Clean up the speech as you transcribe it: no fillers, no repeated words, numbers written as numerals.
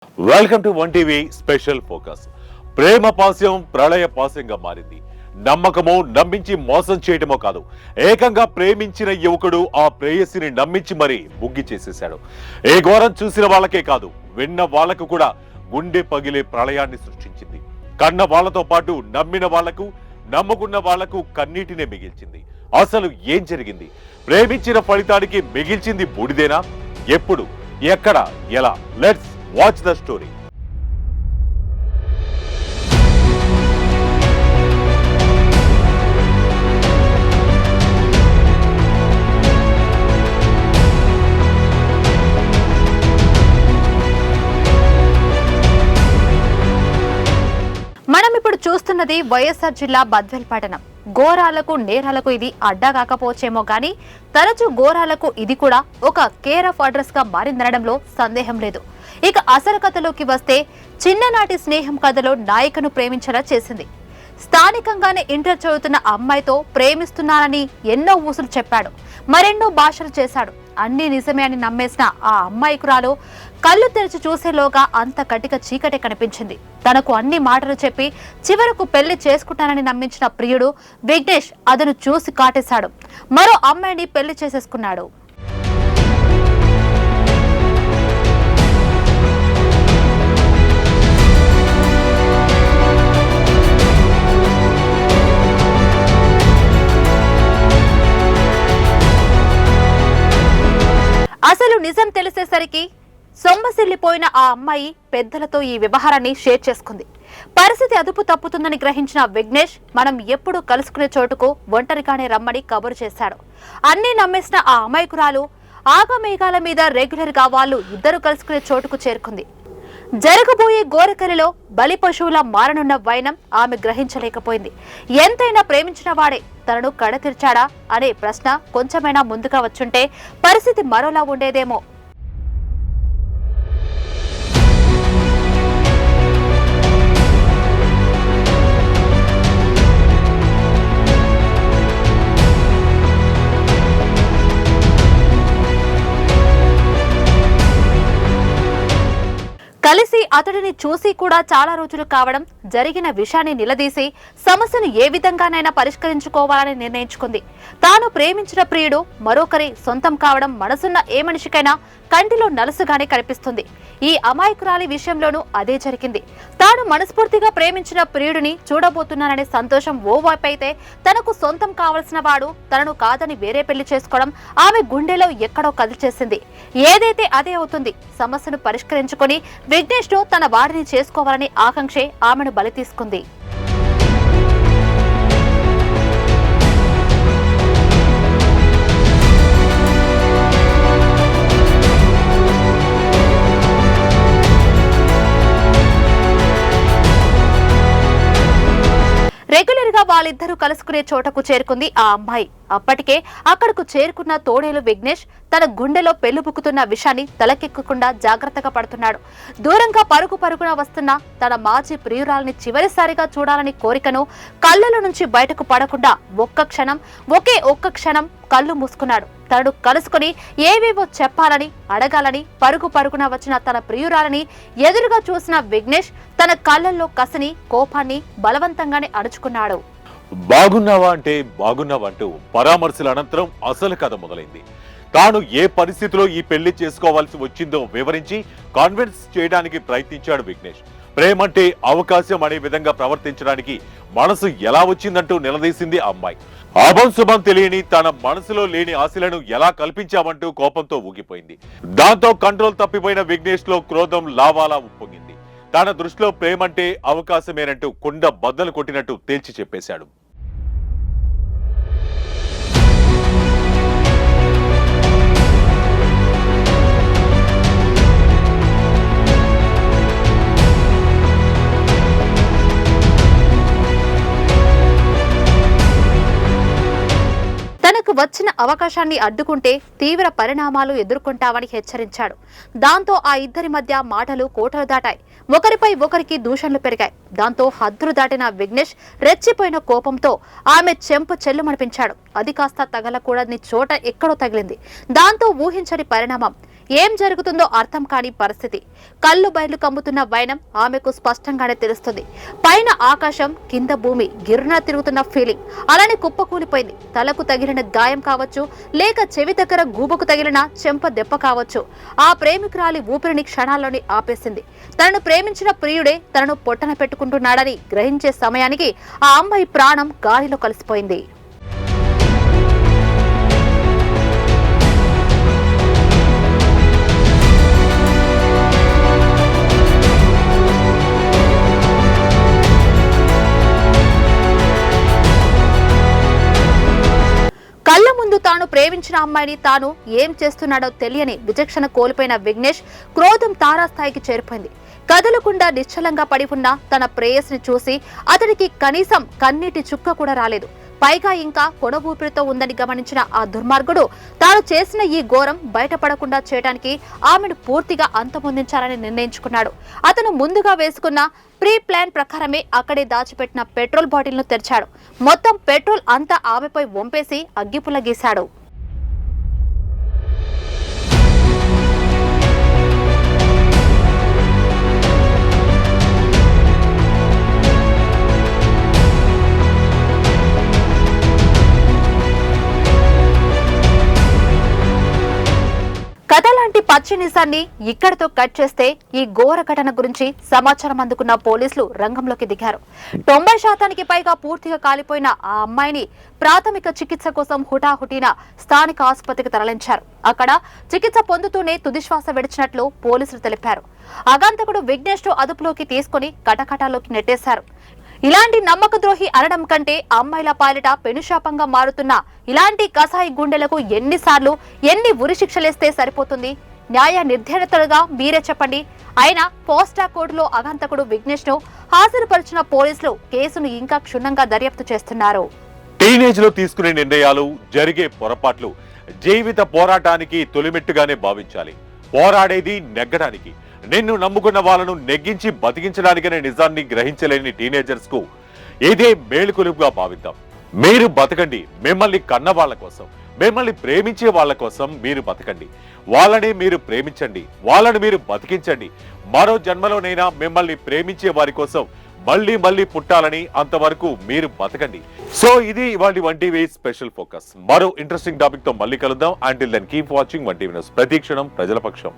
Welcome to one TV special focus. ప్రేమ పాస్యం ప్రళయ పాస్యంగా మారింది. నమ్మకమో నమ్మించి మోసం చేయటమో కాదు, ఏకంగా ప్రేమించిన యువకుడు ఆ ప్రేయసిని నమ్మించి మరీ ముగ్గి చేసేశాడు. ఏ ఘోరం చూసిన వాళ్ళకే కాదు, విన్న వాళ్లకు కూడా గుండె పగిలే ప్రళయాన్ని సృష్టించింది. కన్న వాళ్లతో పాటు నమ్మిన వాళ్లకు, నమ్ముకున్న వాళ్లకు కన్నీటినే మిగిల్చింది. అసలు ఏం జరిగింది? ప్రేమించిన ఫలితానికి మిగిల్చింది బూడిదేనా? ఎప్పుడు, ఎక్కడ, ఎలా? Let's watch the story. మనం ఇప్పుడు చూస్తున్నది వైఎస్ఆర్ జిల్లా బద్వేల్ పట్టణం. ఘోరాలకు నేరాలకు ఇది అడ్డా కాకపోవచ్చేమో గానీ తరచూ ఘోరాలకు ఇది కూడా ఒక కేర్ ఆఫ్ అడ్రస్ గా మారిందనడంలో సందేహం లేదు. ఇక అసలు కథలోకి వస్తే, చిన్ననాటి స్నేహం కథలో నాయికను ప్రేమించేలా చేసింది. స్థానికంగానే ఇంటర్ చదువుతున్న అమ్మాయితో ప్రేమిస్తున్నానని ఎన్నో ఊసులు చెప్పాడు, మరెన్నో భాషలు చేశాడు. అన్ని నిజమే అని నమ్మేసిన ఆ అమ్మాయికురాలు కళ్ళు తెరిచి చూసేలోగా అంత కటిక చీకటే కనిపించింది. తనకు అన్ని మాటలు చెప్పి చివరకు పెళ్లి చేసుకుంటానని నమ్మించిన ప్రియుడు విఘ్నేష్ అతను చూసి కాటేశాడు. మరో అమ్మాయిని పెళ్లి చేసేసుకున్నాడు. అసలు నిజం తెలిసేసరికి సొమ్మసిల్లిపోయిన ఆ అమ్మాయి పెద్దలతో ఈ వ్యవహారాన్ని షేర్ చేసుకుంది. పరిస్థితి అదుపు తప్పుతుందని గ్రహించిన విఘ్నేష్ మనం ఎప్పుడు కలుసుకునే చోటుకు ఒంటరిగానే రమ్మని కబురు చేశాడు. అన్నీ నమ్మేసిన ఆ అమాయకురాలు ఆగమేఘాల మీద రెగ్యులర్ గా వాళ్ళు ఇద్దరు కలుసుకునే చోటుకు చేరుకుంది. జరగబోయే ఘోరకలిలో బలి పశువుల మారనున్న వైనం ఆమె గ్రహించలేకపోయింది. ఎంతైనా ప్రేమించిన వాడే తనను కడతీర్చాడా అనే ప్రశ్న కొంచెమైనా ముందుగా వచ్చుంటే పరిస్థితి మరోలా ఉండేదేమో. కలిసి అతడిని చూసి కూడా చాలా రోజులు కావడం, జరిగిన విషయాన్ని నిలదీసి సమస్యను ఏ విధంగానైనా పరిష్కరించుకోవాలని నిర్ణయించుకుంది. తాను ప్రేమించిన ప్రియుడు మరొకరి సొంతం కావడం మనసున్న ఏ మనిషికైనా కంటిలో నలుసుగానే కనిపిస్తుంది. ఈ అమాయకురాలి విషయంలోనూ అదే జరిగింది. తాను మనస్ఫూర్తిగా ప్రేమించిన ప్రియుడిని చూడబోతున్నాననే సంతోషం ఓవైపు అయితే, తనకు సొంతం కావలసిన వాడు తనను కాదని వేరే పెళ్లి చేసుకోవడం ఆమె గుండెలో ఎక్కడో కదిల్చేసింది. ఏదైతే అదే అవుతుంది. సమస్యను పరిష్కరించుకొని విఘ్నేష్ ను తన వాడిని చేసుకోవాలని ఆకాంక్షే ఆమెను బలి తీసుకుంది. రెగ్యులర్ గా వాళ్ళిద్దరూ కలుసుకునే చోటకు చేరుకుంది ఆ అమ్మాయి. అప్పటికే అక్కడకు చేరుకున్న తోడేలు విఘ్నేష్ తన గుండెలో పెళ్లిబుక్కుతున్న విషయాన్ని తలకెక్కకుండా జాగ్రత్తగా పడుతున్నాడు. దూరంగా పరుగున వస్తున్న తన మాజీ ప్రియురాలని చివరిసారిగా చూడాలని కోరికను కళ్ళలో నుంచి బయటకు పడకుండా ఒకే ఒక్క క్షణం కళ్ళు మూసుకున్నాడు. తనను కలుసుకుని ఏవేవో చెప్పాలని, అడగాలని పరుగున వచ్చిన తన ప్రియురాలని ఎదురుగా చూసిన విఘ్నేష్ తన కళ్ళల్లో కసిని, కోపాన్ని బలవంతంగానే అణుచుకున్నాడు. బాగున్నావా అంటే బాగున్నావా అంటూ పరామర్శల అనంతరం అసలు కథ మొదలైంది. తాను ఏ పరిస్థితిలో ఈ పెళ్లి చేసుకోవాల్సి వచ్చిందో వివరించి కాన్విన్స్ చేయడానికి ప్రయత్నించాడు విఘ్నేష్. ప్రేమంటే అవకాశం అనే విధంగా ప్రవర్తించడానికి మనసు ఎలా వచ్చిందంటూ నిలదీసింది అమ్మాయి. అభం శుభం తెలియని తన మనసులో లేని ఆశలను ఎలా కల్పించామంటూ కోపంతో ఊగిపోయింది. దాంతో కంట్రోల్ తప్పిపోయిన విఘ్నేష్ లో క్రోధం లావాలా ఉప్పొంగింది. తన దృష్టిలో ప్రేమంటే అవకాశమేనంటూ కుండ బద్దలు కొట్టినట్టు తేల్చి చెప్పేశాడు. తనకు వచ్చిన అవకాశాన్ని అడ్డుకుంటే తీవ్ర పరిణామాలు ఎదుర్కొంటావని హెచ్చరించాడు. దాంతో ఆ ఇద్దరి మధ్య మాటలు కోటలు దాటాయి. ఒకరిపై ఒకరికి దూషణలు పెరిగాయి. దాంతో హద్దులు దాటిన విఘ్నేష్ రెచ్చిపోయిన కోపంతో ఆమె చెంప చెల్లుమనిపించాడు. అది కాస్త తగలకూడని చోట ఎక్కడో తగిలింది. దాంతో ఊహించని పరిణామం. ఏం జరుగుతుందో అర్థం కాని పరిస్థితి. కళ్ళు బయలు కమ్ముతున్న వైనం ఆమెకు స్పష్టంగానే తెలుస్తుంది. పైన ఆకాశం, కింద భూమి గిర్రున తిరుగుతున్న ఫీలింగ్ అలానే కుప్పకూలిపోయింది. తలకు తగిలిన గాయం కావచ్చు, లేక చెవి దగ్గర గూబకు తగిలిన చెంప దెబ్బ కావచ్చు. ఆ ప్రేమికురాలి ఊపిరిని క్షణాల్లోనే ఆపేసింది. తనను ప్రేమించిన ప్రియుడే తనను పొట్టన పెట్టుకుంటున్నాడని గ్రహించే సమయానికి ఆ అమ్మాయి ప్రాణం గాలిలో కలిసిపోయింది. కళ్ళ ముందు తాను ప్రేమించిన అమ్మాయిని తాను ఏం చేస్తున్నాడో తెలియని విచక్షణ కోల్పోయిన విఘ్నేష్ క్రోధం తారాస్థాయికి చేరిపోయింది. కదలకుండా నిశ్చలంగా పడి ఉన్న తన ప్రేయస్ని చూసి అతడికి కనీసం కన్నీటి చుక్క కూడా రాలేదు. పైగా ఇంకా కొన ఊపిరితో ఉందని గమనించిన ఆ దుర్మార్గుడు తాను చేసిన ఈ ఘోరం బయటపడకుండా చేయడానికి ఆమెను పూర్తిగా అంతమొందించాలని నిర్ణయించుకున్నాడు. అతను ముందుగా వేసుకున్న ప్రీ ప్లాన్ ప్రకారమే అక్కడే దాచిపెట్టిన పెట్రోల్ బాటిల్ను తెరిచాడు. మొత్తం పెట్రోల్ అంతా ఆమెపై వంపేసి అగ్గిపుల్ల గీశాడు. కథ లాంటి పచ్చి నిజాన్ని ఇక్కడితో కట్ చేస్తే ఈ ఘోర ఘటన గురించి సమాచారం అందుకున్న పోలీసులు రంగంలోకి దిగారు. 90% పైగా పూర్తిగా కాలిపోయిన ఆ అమ్మాయిని ప్రాథమిక చికిత్స కోసం హుటాహుటిన స్థానిక ఆసుపత్రికి తరలించారు. అక్కడ చికిత్స పొందుతూనే తుదిశ్వాస విడిచినట్లు పోలీసులు తెలిపారు. ఆగంతకుడు విఘ్నేష్ ను అదుపులోకి తీసుకుని కటకటాలోకి నెట్టేశారు. ఇలాంటి నమ్మక ద్రోహి అనడం కంటే అమ్మాయిల పాలిట పెనుశాపంగా మారుతున్న ఇలాంటి కసాయి గుండెలకు ఎన్నిసార్లు ఎన్ని ఉరి శిక్షలేస్తే సరిపోతుంది? న్యాయ నిర్ధారితలుగా మీరే చెప్పండి. అయినా పోస్టా కోర్టులో అగంతకుడు విఘ్నేష్ ను హాజరుపరిచిన పోలీసులు కేసును ఇంకా క్షుణ్ణంగా దర్యాప్తు చేస్తున్నారు. టీనేజ్ లో తీసుకునే నిర్ణయాలు, జరిగే పొరపాట్లు జీవిత పోరాటానికి తొలిమెట్టుగానే భావించాలి. పోరాడేది నెగ్గడానికి, నిన్ను నమ్ముకున్న వాళ్ళను నెగ్గించి బతికించడానికనే నిజాన్ని గ్రహించలేని టీనేజర్స్ కు ఇదే మేలుకొలుపుగా భావిద్దాం. మీరు బతకండి, మిమ్మల్ని కన్న వాళ్ళ కోసం, మిమ్మల్ని ప్రేమించే వాళ్ళ కోసం మీరు బతకండి. వాళ్ళని మీరు ప్రేమించండి, వాళ్ళని మీరు బతికించండి. మరో జన్మలోనైనా మిమ్మల్ని ప్రేమించే వారి కోసం మళ్ళీ మళ్ళీ పుట్టాలని, అంతవరకు మీరు బతకండి. సో ఇది ఇవాళ వన్ టీవీ స్పెషల్ ఫోకస్. మరో ఇంట్రెస్టింగ్ టాపిక్ తో మళ్ళీ కలుద్దాం. Until then keep watching one TV news. ప్రతి క్షణం ప్రజల పక్షం.